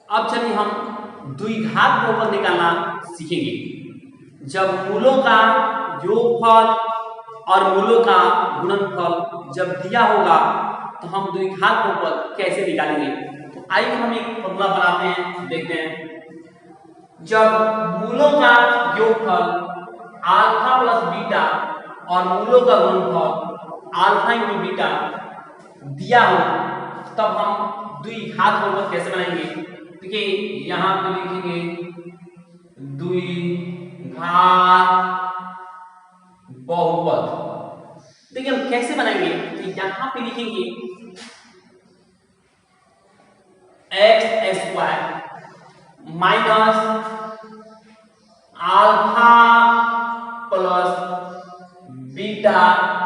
अब चलिए हम द्विघात बहुपद निकालना सीखेंगे। जब मूलों का योगफल और मूलों का गुणनफल जब दिया होगा तो हम द्विघात बहुपद कैसे निकालेंगे। तो आइए हम एक फॉर्मूला बनाते हैं, देखते हैं। जब मूलों का योगफल अल्फा प्लस बीटा और मूलों का गुणनफल अल्फा इंटू बीटा दिया हो तब हम द्विघात बहुपद कैसे बनाएंगे। देखिए यहां पे लिखेंगे द्विघात बहुपद। देखिए हम कैसे बनाएंगे, तो यहां पे लिखेंगे x square minus alpha plus beta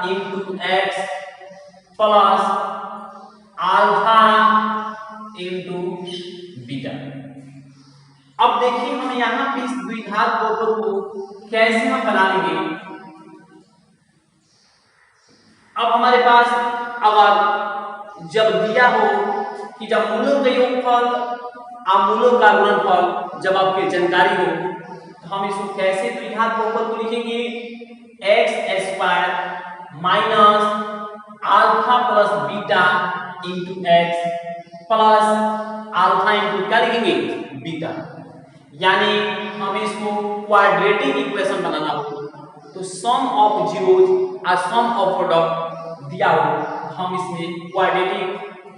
into x plus alpha into beta. अब देखिए हम यहां पे इस द्विघात बहुपद को कैसे हम बना लेंगे। अब हमारे पास अगर जब दिया हो कि जब मूलों का योगफल और मूलों का गुणनफल जब आपकी जानकारी हो तो हम इसको कैसे द्विघात बहुपद को लिखेंगे। X square minus alpha plus beta into x plus alpha into क्या लिखेंगे बीटा। यानी हमें इसको क्वाड्रेटिक इक्वेशन बनाना हो तो सम ऑफ जीरोज और सम ऑफ प्रोडक्ट दिया हो तो हम इसमें क्वाड्रेटिक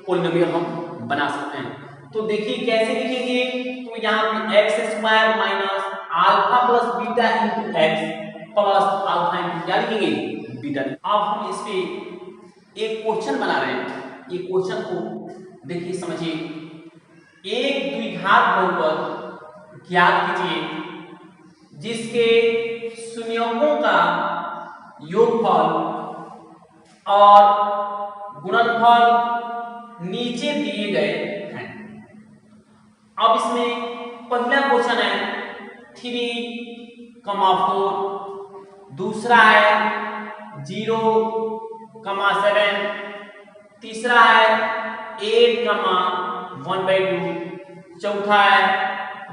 पॉलिनोमियल हम बना सकते हैं। तो देखिए कैसे लिखेंगे, तो यहाँ पे x square minus alpha plus beta into x plus alpha into क्या लिखेंगे बीटा। अब हम इस पे एक क्वेश्चन बना रहे हैं। ये क्वेश्चन को देखिए समझिए। एक द्विघात बहुपद ज्ञात कीजिए जिसके संयोगों का योगफल और गुणनफल नीचे दिए गए हैं। अब इसमें पहला क्वेश्चन है 3,4, दूसरा है 0,7, तीसरा है 8,1/2, चौथा है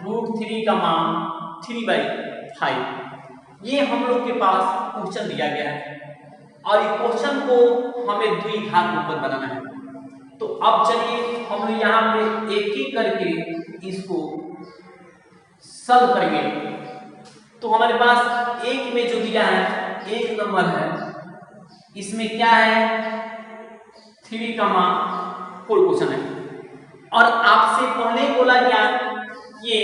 √3,3/5। ये हम लोग के पास क्वेश्चन दिया गया है और इस क्वेश्चन को हमें द्विघात बहुपद बनाना है। तो अब चलिए हम लोग यहाँ पे एक एक करके इसको सॉल्व करेंगे। तो हमारे पास एक में जो दिया है एक नंबर है, इसमें क्या है 3,4 क्वेश्चन है और आपसे पहले बोला गया ये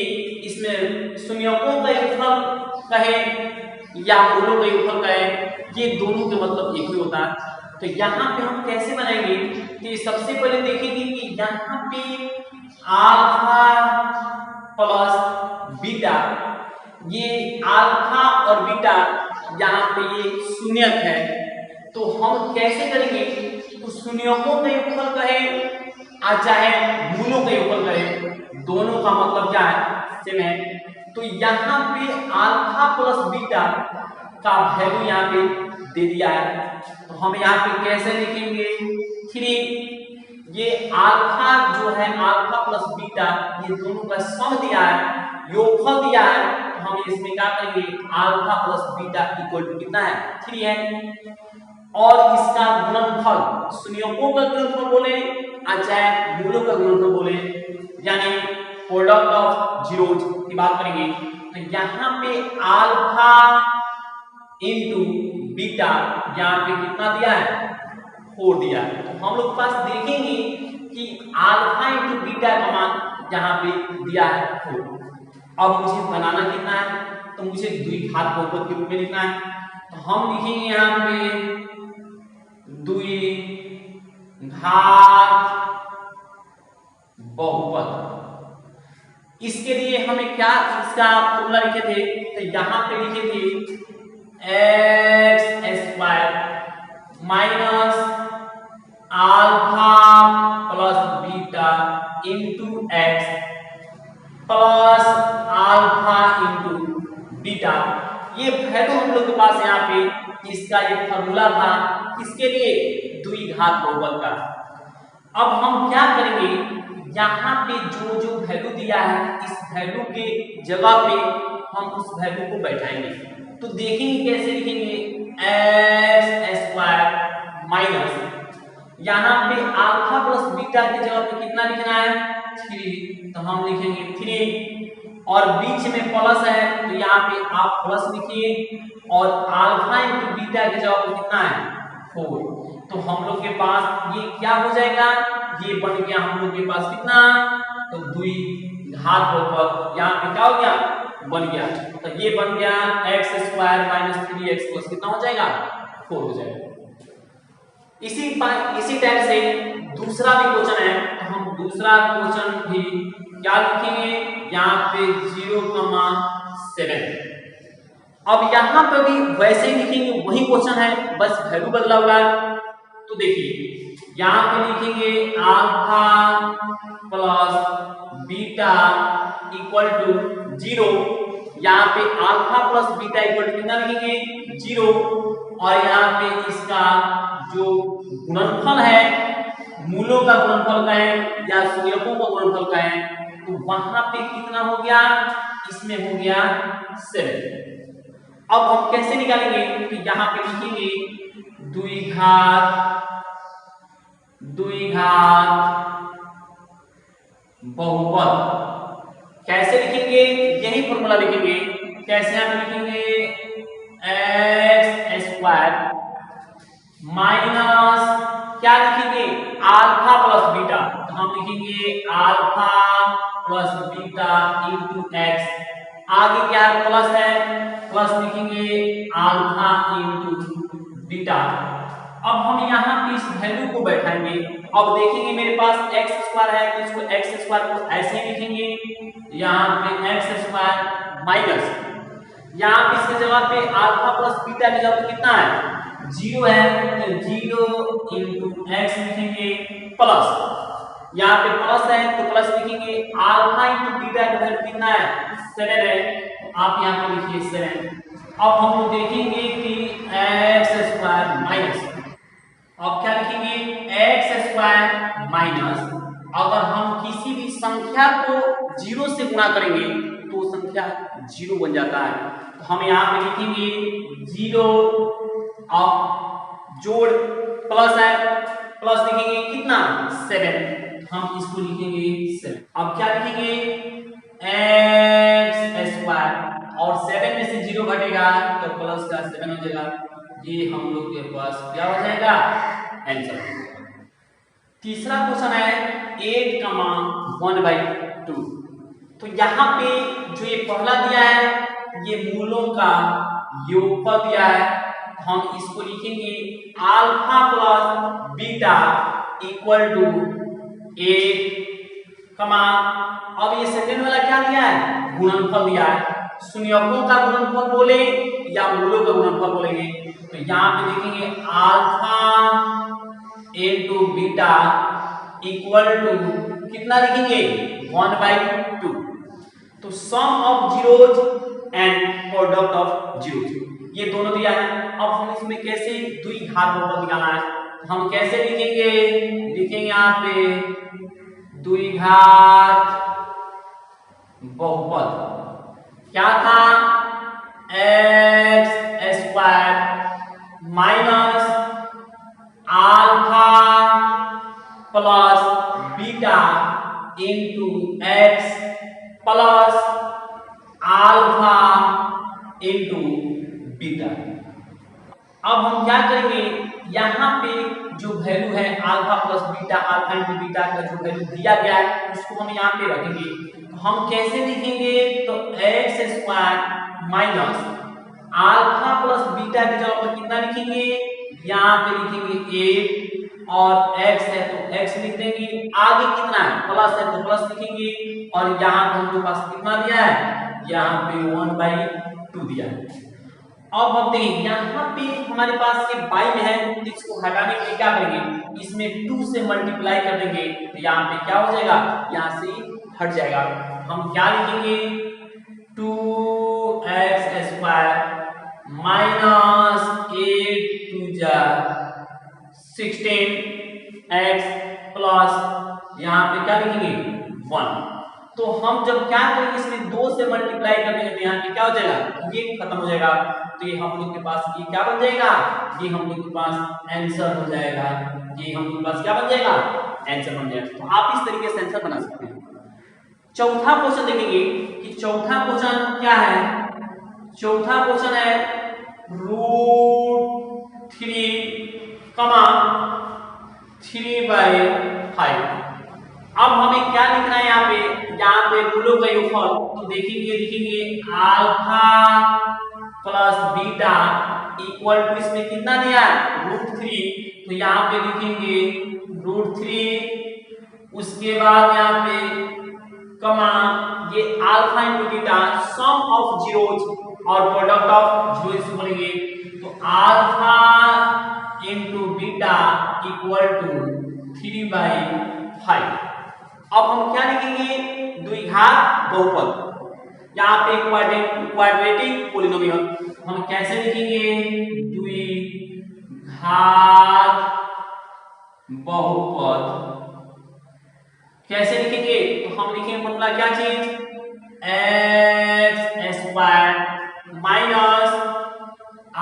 इसमें संयोगों का योगफल कहे या मूलों का योगफल कहे, ये दोनों के मतलब एक ही होता है। तो यहाँ पे हम कैसे बनाएंगे, तो सबसे पहले देखेंगे कि यहाँ पे अल्फा प्लस बीटा, ये अल्फा और बीटा यहाँ पे ये शून्यक है। तो हम कैसे करेंगे, तो शून्यकों का योगफल कहे और चाहे मूलों का योगफल कहे, दोनों का मतलब क्या है सेम है। तो यहाँ पे अल्फा प्लस बीटा का वैल्यू यहाँ पे दे दिया है। तो हम यहाँ पे कैसे लिखेंगे 3, ये अल्फा जो है अल्फा प्लस बीटा ये दोनों का सम दिया है, योगफल दिया है। तो हम इसमें क्या करेंगे alpha plus beta equal to कितना है 3 है। और इसका गुणनफल संयोगों का गुणनफल बोले और चाहे मूलों का गुणनफल बोले, यानी प्रोडक्ट ऑफ जीरोज की बात करेंगे। तो यहाँ पे अल्फा इंटू बीटा यहाँ पे कितना दिया है 4 दिया है। तो हम लोग पास देखेंगे कि अल्फा इंटू बीटा का मान यहाँ पे दिया है 4। अब मुझे बनाना कितना है, तो मुझे द्विघात बहुपद के रूप में लिखना है। तो हम लिखेंगे यहाँ पे द्विघात बहुपद। इसके लिए हमें क्या इसका फॉर्मूला लिखे थे, तो यहाँ पे लिखे थे x square minus alpha plus beta into x plus alpha into beta. ये वैल्यू हम लोग के पास यहाँ पे इसका ये फॉर्मूला था, इसके लिए द्विघात बहुपद का। अब हम क्या करेंगे, यहाँ पे जो जो वैल्यू दिया है इस वैल्यू के जगह पे हम उस वैल्यू को बैठाएंगे। तो देखेंगे कैसे लिखेंगे एक्स स्क्वायर माइनस यहाँ पे अल्फा प्लस बीटा की जगह पे कितना लिखना है 3, तो हम लिखेंगे 3 और बीच में प्लस है तो यहाँ पे आप प्लस लिखिए और अल्फा इंटू बीटा की जगह पे कितना है 4। तो हम लोग के पास ये क्या हो जाएगा, ये बन गया हम लोग के पास कितना, तो 2 घात पर यहाँ पे क्या हो गया बन गया, तो ये बन गया x square minus 3x plus कितना हो जाएगा 4 हो जाएगा। इसी टाइप से दूसरा भी क्वेश्चन है, तो हम दूसरा क्वेश्चन भी क्या लिखेंगे यहाँ पे 0,7। अब यहाँ पे भी वैसे ही लिखेंगे, वही क्वेश्चन है बस वैल्यू बदला होगा। तो देखिए यहाँ पे लिखेंगे alpha plus beta equal to 0, यहाँ पे alpha plus beta equal to कितना लिखेंगे 0 और यहाँ पे इसका जो गुणनफल है मूलों का गुणनफल कहें या शून्यकों का गुणनफल कहें तो वहां पे कितना हो गया, इसमें हो गया 7। अब हम कैसे निकालेंगे, तो यहाँ पे लिखेंगे 2 घात बहुपद। कैसे लिखेंगे, यही फॉर्मूला लिखेंगे। कैसे हम लिखेंगे एक्स स्क्वायर माइनस क्या लिखेंगे अल्फा प्लस बीटा, तो हम लिखेंगे alpha plus beta into x, आगे क्या प्लस है प्लस लिखेंगे अल्फा इंटू बीटा। अब हम यहाँ पे इस वैल्यू को बैठाएंगे। अब देखेंगे मेरे पास एक्स स्क्वायर है तो इसको एक्स स्क्वायर को ऐसे ही लिखेंगे, यहाँ पे एक्स स्क्वायर माइनस यहाँ पे इसके जगह पे अल्फा प्लस बीटा की जगह पे कितना है 0 है, तो 0 इंटू एक्स लिखेंगे प्लस यहाँ पे प्लस है तो प्लस लिखेंगे अल्फा इंटू बीटा का वैल्यू कितना है 7 है, आप यहाँ पे लिखिए 7। अब हम लोग देखेंगे कि एक्स स्क्वायर माइनस, अब क्या लिखेंगे एक्स स्क्वायर माइनस, अगर हम किसी भी संख्या को 0 से गुणा करेंगे तो संख्या 0 बन जाता है, तो हम यहाँ पे लिखेंगे 0 अब जोड़ प्लस है प्लस लिखेंगे कितना 7, हम इसको लिखेंगे 7। अब क्या लिखेंगे एक्स स्क्वायर और 7 में से 0 घटेगा तो प्लस का 7 हो जाएगा, ये हम लोग के पास क्या हो जाएगा आंसर। तीसरा क्वेश्चन है 8,1/2। तो यहाँ पे जो ये पहला दिया है ये मूलों का योगफल दिया है, हम इसको लिखेंगे alpha plus beta equal to 8, अब ये सेकंड वाला क्या दिया है गुणनफल दिया है, शून्यकों का गुणनफल बोले या मूलों का गुणनफल बोलेंगे, तो यहाँ पे लिखेंगे alpha into beta equal to कितना लिखेंगे 1/2। तो sum of zeros and product of zeros ये दोनों दिया है। अब हम इसमें कैसे 2 घात बहुपद निकालना है, तो हम कैसे लिखेंगे यहाँ पे 2 घात बहुपद क्या था x square minus alpha plus beta into x plus alpha into beta. अब हम क्या करेंगे यहाँ पे जो वैल्यू है alpha plus beta alpha into beta का जो वैल्यू दिया गया है उसको हम यहाँ पे रखेंगे। तो हम कैसे लिखेंगे, तो x square minus alpha plus beta की जगह पर कितना लिखेंगे, यहाँ पे लिखेंगे 8 और x है तो x लिख देंगे, आगे कितना है प्लस है तो प्लस लिखेंगे और यहाँ पे हमारे पास कितना दिया है यहाँ पे 1/2 दिया है। अब हम देखिए यहाँ पे हमारे पास ये बाई में है तो इसको हटाने के लिए क्या करेंगे इसमें 2 से मल्टीप्लाई कर देंगे तो यहाँ पे क्या हो जाएगा यहाँ से हट जाएगा। हम क्या लिखेंगे 2x स्क्वायर माइनस 8 2 जा 16 x प्लस यहाँ पे क्या लिखेंगे 1। तो हम जब क्या करेंगे इसमें 2 से मल्टीप्लाई कर देंगे तो यहाँ पे क्या हो जाएगा, ये खत्म हो जाएगा। तो ये हम लोग के पास ये क्या बन जाएगा, ये हम लोग के पास आंसर हो जाएगा। ये हम लोग के पास क्या बन जाएगा, आंसर बन जाएगा। तो आप इस तरीके से आंसर बना सकते हैं। चौथा क्वेश्चन देखेंगे कि चौथा क्वेश्चन क्या है। चौथा क्वेश्चन है √3,3/5। अब हमें क्या लिखना है यहाँ पे मूलों का योगफल। तो देखेंगे alpha plus beta equal to इसमें कितना दिया है √3। तो यहाँ पे लिखेंगे √3, उसके बाद यहाँ पे कमा ये alpha into beta sum of zeros और प्रोडक्ट ऑफ जीरोज बोलेंगे। तो alpha into beta equal to 3/5। अब हम क्या लिखेंगे, द्विघात बहुपद। यहाँ पे क्वाड्रेटिक पॉलिनोमियल हम कैसे लिखेंगे, द्विघात बहुपद कैसे लिखेंगे। तो हम लिखेंगे फॉर्मूला क्या चीज, x² minus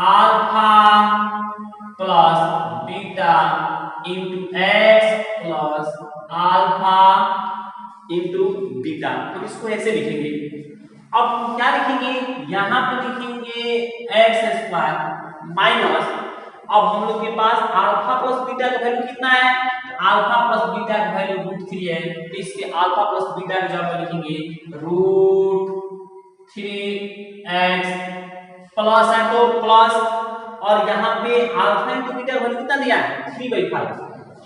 alpha plus beta into x plus alpha into beta. हम इसको ऐसे लिखेंगे। अब हम क्या लिखेंगे, यहां पे लिखेंगे x² माइनस, अब हम लोग के पास अल्फा प्लस बीटा का वैल्यू कितना है, अल्फा प्लस बीटा का वैल्यू √3 है। तो इसके अल्फा प्लस बीटा की जगह पर लिखेंगे √3x प्लस है तो प्लस, और यहाँ पे अल्फा इंटू बीटा का वैल्यू कितना दिया है 3/5।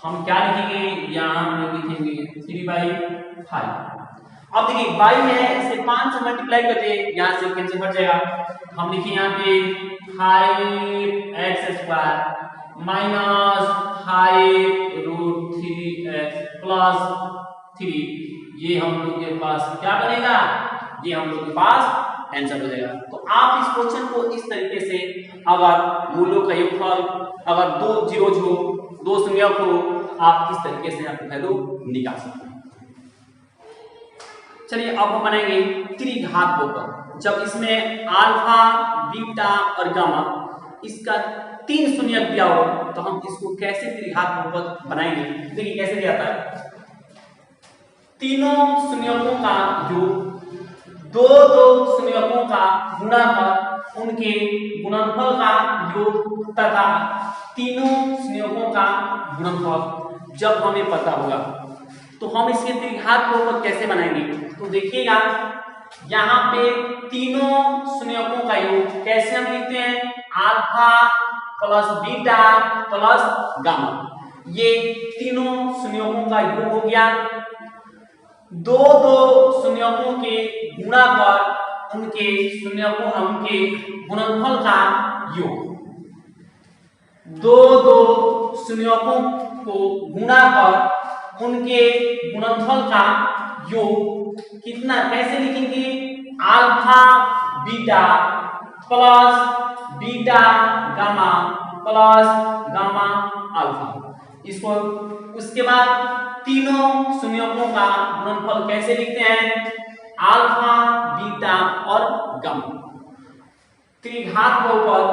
हम क्या लिखेंगे, यहाँ पे लिखेंगे 3/5। अब देखिए y है, इसे 5 से मल्टीप्लाई करते हैं, यहाँ से कैंसिल हट जाएगा। हम लिखें यहाँ पे 5x² माइनस 5√3x प्लस 3। ये हम लोग के पास क्या बनेगा, ये हम लोग के पास आंसर हो जाएगा। तो आप इस क्वेश्चन को इस तरीके से, अगर मूलों का योगफल, अगर 2 जीरोज हो, 2 संख्यक हो, आप इस तरीके से आपको वैल्यू निकाल सकते हैं। चलिए अब हम बनाएंगे त्रिघात बहुपद। जब इसमें अल्फा, बीटा और गामा इसका 3 शून्यक दिया हो तो हम इसको कैसे त्रिघात बहुपद बनाएंगे। देखिए कैसे दिया था, तीनों शून्यकों का योग, दो शून्यकों का गुणा कर उनके गुणनफल का योग तथा तीनों शून्यकों का गुणनफल जब हमें पता होगा तो हम इसके त्रिघात बहुपद कैसे बनाएंगे। तो देखिएगा यहाँ पे तीनों शून्यकों का योग कैसे हम लिखते हैं, alpha plus beta plus gamma. ये तीनों शून्यकों का योग हो गया। दो शून्यकों के गुणा कर उनके शून्यकों उनके गुणनफल का योग। दो शून्यकों को गुणा कर उनके गुणनफल का योग कितना, कैसे लिखेंगे, alpha beta plus beta gamma plus gamma alpha. इसको उसके बाद तीनों शून्यकों का गुणनफल कैसे लिखते हैं, अल्फा बीटा और गामा। त्रिघात बहुपद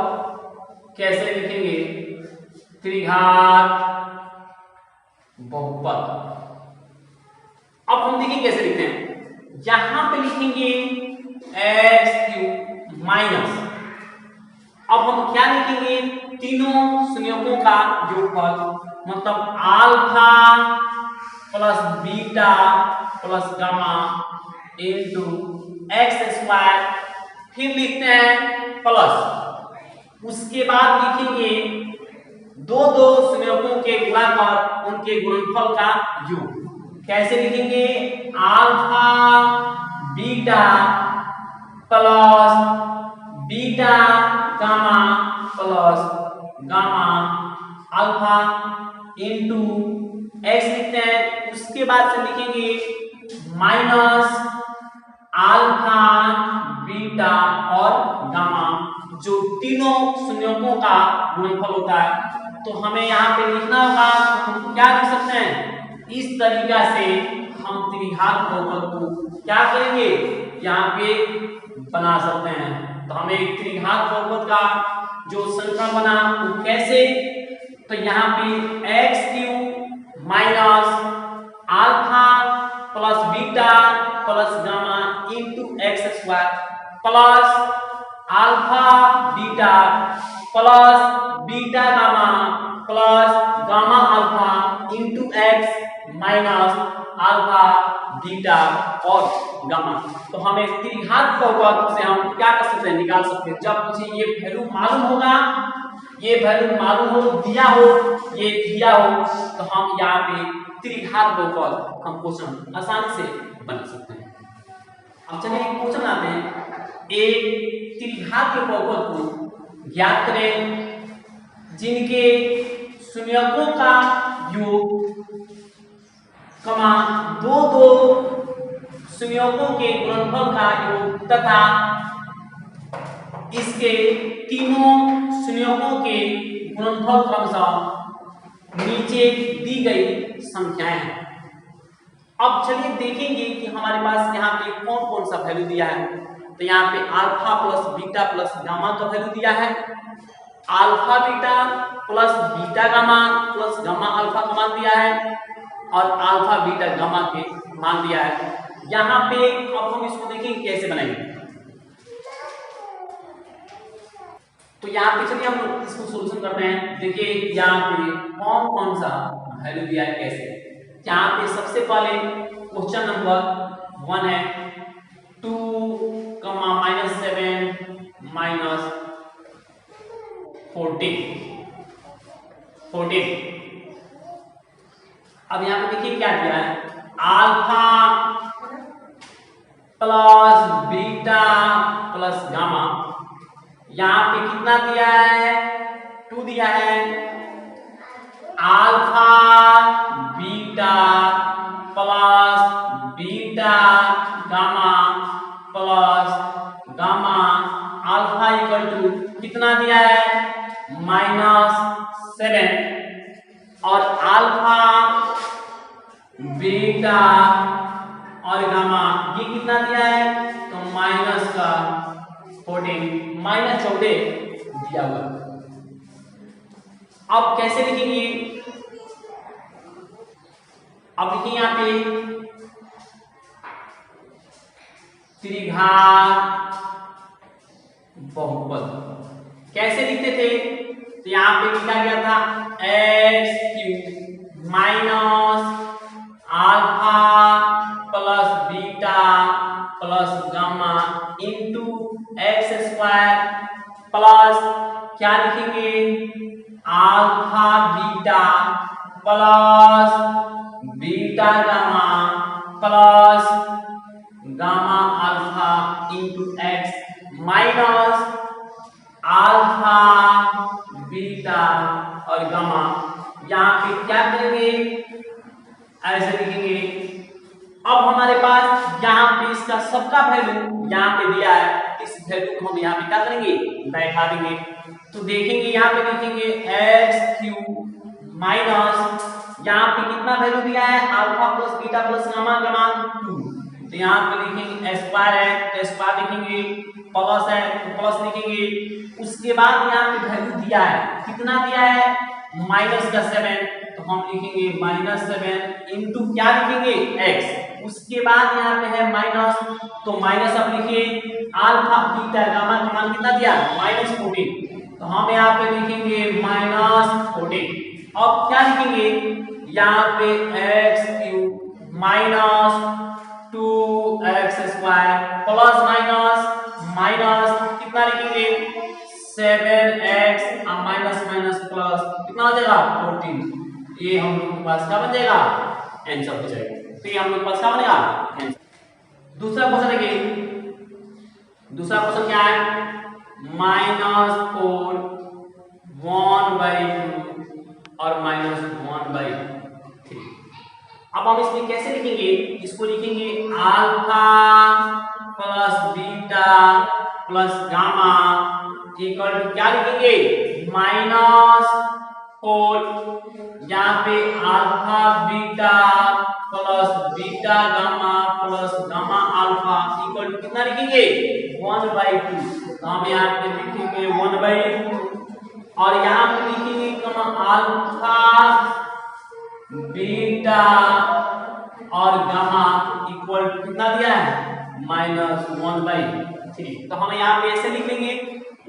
कैसे लिखेंगे, त्रिघात बहुपद। अब हम देखिए कैसे लिखते हैं, यहां पे लिखेंगे x³ माइनस, अब हम क्या लिखेंगे, तीनों शून्यकों का योगफल, मतलब alpha plus beta plus gamma into x², फिर लिखते हैं प्लस, उसके बाद लिखेंगे दो शून्यकों के गुणा कर उनके गुणनफल का योग। कैसे लिखेंगे, alpha beta plus beta gamma plus gamma alpha into x लिखते हैं, उसके बाद से लिखेंगे माइनस अल्फा बीटा और गामा, जो तीनों शून्यकों का गुणनफल होता है। तो हमें यहाँ पे लिखना होगा, तो हम क्या लिख सकते हैं, इस तरीका से हम त्रिघात बहुपद को क्या करेंगे, यहाँ पे बना सकते हैं। तो हमें त्रिघात बहुपद का जो संख्या बना वो कैसे, तो यहाँ पे x cube minus alpha plus beta plus gamma into x square plus alpha beta plus beta gamma plus gamma alpha into x minus alpha beta और गामा। तो हमें त्रिघात बहुपद से हम क्या कर सकते हैं, निकाल सकते हैं। जब मुझे ये वैल्यू मालूम होगा, ये वैल्यू मालूम हो, दिया हो, ये दिया हो, तो हम यहाँ पे त्रिघात बहुपद हम क्वेश्चन आसानी से बना सकते हैं। अब चलिए एक क्वेश्चन आते हैं, एक त्रिघात के बहुपद को ज्ञात करें जिनके शून्यकों का योग कमा दो शून्यकों के गुणनफल का योग तथा इसके तीनों शून्यकों के गुणनफल क्रमशः नीचे दी गई संख्याएं हैं। अब चलिए देखेंगे कि हमारे पास यहाँ पे कौन कौन सा वैल्यू दिया है। तो यहाँ पे alpha plus beta plus gamma का वैल्यू दिया है, alpha beta plus beta gamma plus gamma alpha का मान दिया है और अल्फा बीटा गामा के मान दिया है। यहाँ पे अब हम इसको देखेंगे कैसे बनाएंगे। तो यहाँ पे चलिए हम इसको सोल्यूशन करते हैं। देखिए यहाँ पे कौन कौन सा वैल्यू दिया है कैसे। यहाँ पे सबसे पहले क्वेश्चन नंबर 1 है 2 -7 -14 अब यहाँ पे देखिए क्या दिया है, alpha plus beta plus gamma. यहाँ पे कितना दिया है, 2 दिया है, alpha beta plus beta gamma plus gamma alpha equal to कितना दिया है -7 और अल्फा बीटा और गामा ये कितना दिया है, तो -14 दिया हुआ। अब कैसे लिखेंगे, अब देखिए यहाँ पे त्रिघात बहुपद कैसे लिखते थे, तो यहाँ पे लिखा गया था x³ minus alpha plus beta plus gamma into x² plus क्या लिखेंगे, alpha beta plus beta gamma plus gamma alpha into x minus alpha beta और गामा। यहाँ पे क्या करेंगे, ऐसे लिखेंगे। अब हमारे पास यहाँ पे इसका सबका वैल्यू यहाँ पे दिया है, इस वैल्यू को हम यहाँ पे क्या करेंगे, बैठा देंगे। तो देखेंगे यहाँ पे लिखेंगे x³ माइनस यहाँ पे कितना वैल्यू दिया है, alpha plus beta plus gamma का मान 2। तो यहाँ पे लिखेंगे स्क्वायर है तो स्क्वायर लिखेंगे, प्लस है तो प्लस लिखेंगे। उसके बाद यहाँ पे वैल्यू दिया है, कितना दिया है, -7। तो हम लिखेंगे -7 इंटू क्या लिखेंगे, x। उसके बाद यहाँ पे है माइनस, तो माइनस अब लिखिए, अल्फा बीटा गामा का मान कितना दिया, -14। तो हम यहाँ पे लिखेंगे -14। अब क्या लिखेंगे, यहाँ पे x³ minus 2x² plus minus कितना लिखेंगे, 7x माइनस प्लस कितना हो जाएगा, 14। ये हम लोग के पास क्या बन जाएगा, आंसर हो जाएगा। तो ये हम लोग के पास क्या बनेगा, आंसर। दूसरा क्वेश्चन देखिए, दूसरा क्वेश्चन क्या है, -4 1/2 और -1/3। अब हम इसमें कैसे लिखेंगे, इसको लिखेंगे alpha plus beta plus gamma equal to क्या लिखेंगे, 4 यहाँ पे alpha beta plus beta gamma plus gamma alpha equal to कितना लिखेंगे 1/2। तो हम यहाँ पे लिखेंगे 1/2 और यहाँ पे लिखेंगे अल्फा बीटा और गामा इक्वल टू कितना दिया है -1/3। तो हम यहाँ पे ऐसे लिख लेंगे।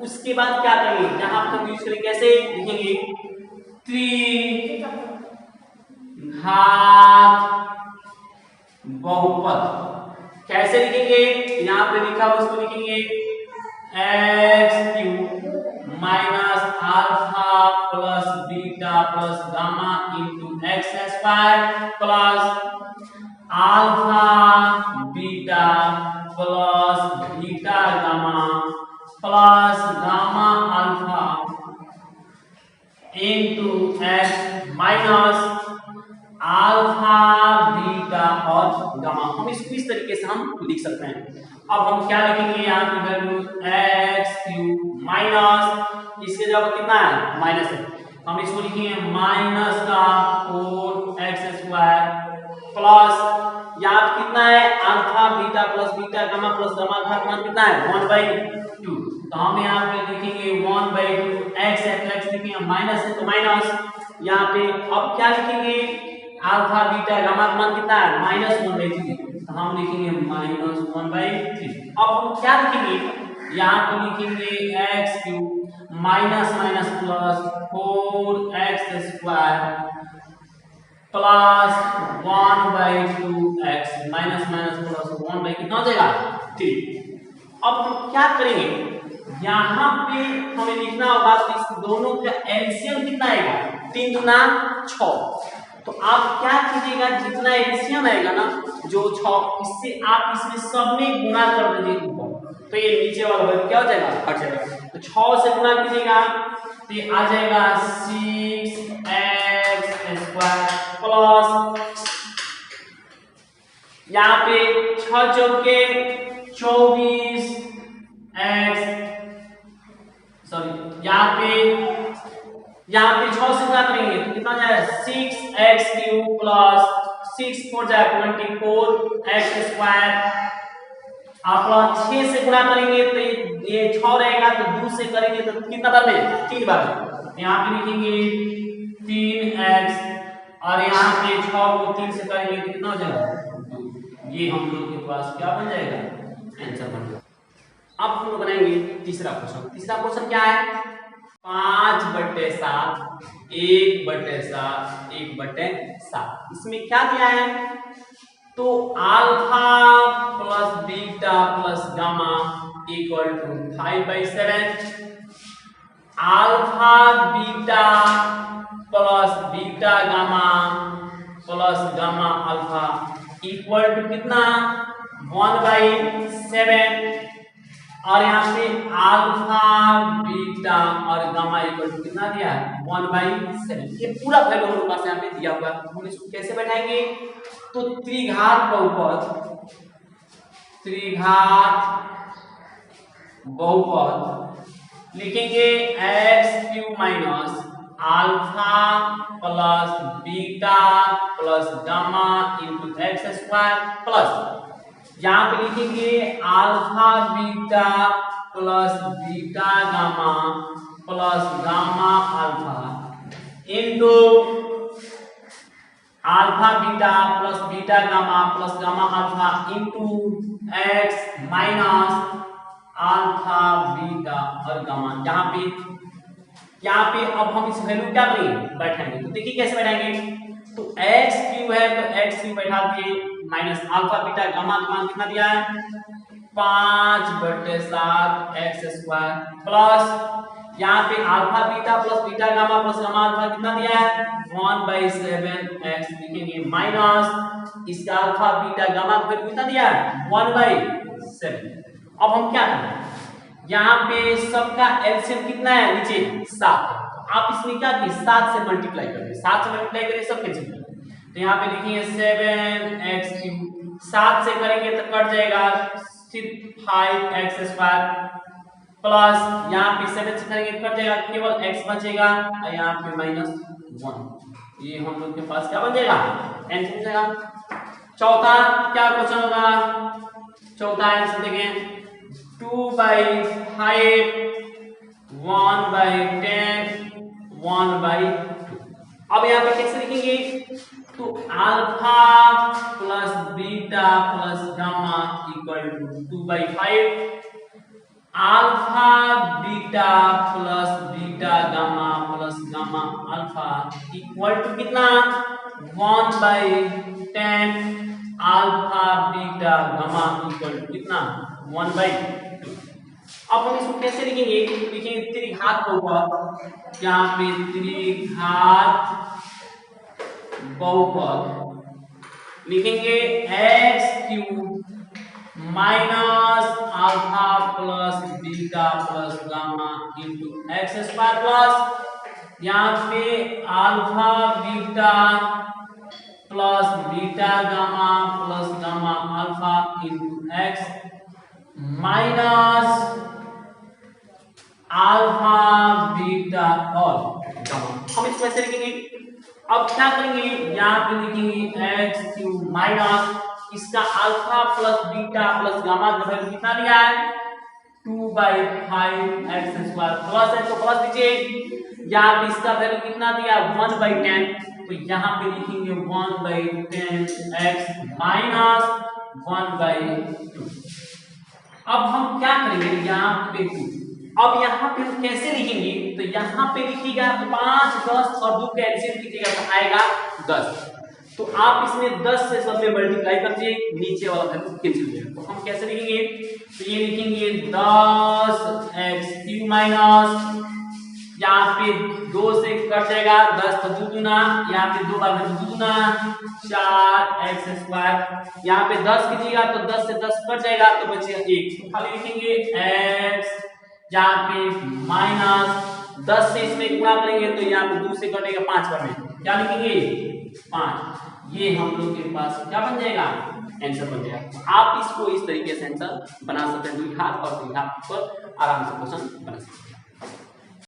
उसके बाद क्या करेंगे यहाँ पे हम यूज करेंगे कैसे लिखेंगे 3 घात बहुपद कैसे लिखेंगे यहाँ पे लिखा हुआ उसको लिखेंगे x³ minus alpha plus beta plus gamma into x² plus alpha beta plus beta gamma plus gamma alpha into x minus alpha beta और गामा। हम इसको इस तरीके से हम लिख सकते हैं। अब हम क्या लिखेंगे यहाँ की वैल्यू x³ माइनस इसके जगह कितना है माइनस है हम इसको लिखेंगे माइनस का 4x² प्लस यहाँ कितना है alpha beta plus beta gamma plus gamma alpha का मान कितना है 1/2। तो हम यहाँ पे लिखेंगे 1/2 x है तो x लिखेंगे माइनस है तो माइनस यहाँ पे अब क्या लिखेंगे अल्फा बीटा गामा का मान कितना है -1/3 तो हम लिखेंगे -1/3। अब हम क्या लिखेंगे यहाँ पे लिखेंगे x³ minus minus plus 4x² plus 1/2x minus minus plus 1 कितना हो जाएगा 3। अब हम क्या करेंगे यहाँ पे हमें लिखना होगा इस दोनों का एलसीएम कितना आएगा 3 दूना 6। तो आप क्या कीजिएगा जितना एलसीएम आएगा ना जो 6 इससे आप इसमें सब में गुणा कर दीजिए ऊपर तो ये नीचे वाला वैल्यू क्या हो जाएगा हट जाएगा। तो 6 से गुणा कीजिएगा तो ये आ जाएगा 6x² प्लस यहाँ पे 6 चौके 24 x सॉरी यहाँ पे 6 से गुणा करेंगे तो कितना जाएगा 6x³ प्लस 6 4 जाएगा 24x² आप 6 से गुणा करेंगे तो ये 6 रहेगा तो 2 से करेंगे तो कितना बार में 3 बार। यहाँ पे लिखेंगे 3x और यहाँ पे 6 को 3 से करेंगे तो कितना हो जाएगा ये हम लोग के पास क्या बन जाएगा आंसर बन जाएगा। अब हम लोग बनाएंगे तीसरा क्वेश्चन। तीसरा क्वेश्चन क्या है 5/7 1/7 1/7 इसमें क्या दिया है तो alpha plus beta plus gamma equal to 5/7 alpha beta plus beta gamma plus gamma alpha equal to कितना 1/7 और यहाँ पे अल्फा बीटा और गामा इक्वल टू कितना दिया है 1/7। ये पूरा वैल्यू हमारे पास यहाँ पे दिया हुआ है। हम इसको कैसे बैठाएंगे तो त्रिघात बहुपद लिखेंगे x³ minus alpha plus beta plus gamma into x² plus यहाँ पे लिखेंगे alpha beta plus beta gamma plus gamma alpha into alpha beta plus beta gamma plus gamma alpha into x minus alpha beta और gamma. यहाँ पे अब हम इस value क्या करेंगे बैठाएंगे तो देखिए कैसे बैठाएंगे तो x³ है तो x³ बैठा दिए माइनस अल्फा बीटा गामा का मान कितना दिया है 5/7 x² प्लस यहाँ पे alpha beta plus beta gamma plus gamma alpha कितना दिया है 1/7 x लिखेंगे माइनस इसका अल्फा बीटा गामा का कितना दिया है 1/7। अब हम क्या करें यहाँ पे सबका एलसीएम कितना है नीचे 7 है आप इसमें क्या कीजिए 7 से मल्टीप्लाई करिए 7 से मल्टीप्लाई करिए सब कैंसिल तो यहाँ पे लिखेंगे 7x³ 7 से करेंगे तो कट जाएगा सिर्फ 5x² प्लस यहाँ पे 7 से करेंगे कट जाएगा, केवल x बचेगा और यहाँ पे -1। ये हम लोग के पास क्या बन जाएगा, आंसर बन जाएगा। चौथा क्या क्वेश्चन होगा, चौथा आंसर देखें 2/5 1/10 1/2। अब यहाँ पे कैसे लिखेंगे, तो alpha plus beta plus gamma equal to 2/5, alpha beta plus beta gamma plus gamma alpha equal to कितना 1/10, alpha beta gamma equal to कितना 1/2। अब हम इसको कैसे लिखेंगे, लिखेंगे त्रिघात बहुपद, यहाँ पे त्रिघात बहुपद लिखेंगे x³ minus alpha plus beta plus gamma into x² plus यहाँ पे alpha beta plus beta gamma plus gamma alpha into x minus alpha beta और गामा। हम इसको ऐसे लिखेंगे। अब क्या करेंगे, यहाँ पे लिखेंगे x³ माइनस इसका alpha plus beta plus gamma का वैल्यू कितना लिया है 2/5x² प्लस है तो प्लस दीजिए, यहाँ पे इसका वैल्यू कितना दिया 1/10, तो यहाँ पे लिखेंगे 1/10x माइनस 1/2। अब हम क्या करेंगे, यहाँ पे 2, अब यहाँ पे हम कैसे लिखेंगे, तो यहाँ पे लिखिएगा 5 10 और 2 का एलसीएम कीजिएगा तो आएगा 10, तो आप इसमें 10 से सब में मल्टीप्लाई कर दीजिए, नीचे वाला वैल्यू कैंसिल हो जाएगा। तो हम कैसे लिखेंगे, तो ये लिखेंगे 10x³ माइनस यहाँ पे 2 से कट जाएगा 10 तो 2 दूना, यहाँ पे 2 बार में 2 दूना 4x², यहाँ पे 10 कीजिएगा तो 10 से 10 कट जाएगा तो बचेगा 1, तो खाली लिखेंगे x यहाँ पे माइनस 10 से इसमें गुणा करेंगे तो यहाँ पे 2 से कटेगा 5 बार में, क्या लिखेंगे 5। ये हम लोग के पास क्या बन जाएगा, आंसर बन जाएगा। आप इसको इस तरीके से आंसर बना सकते हैं, द्विघात और त्रिघात पर आराम से क्वेश्चन बना सकते हैं।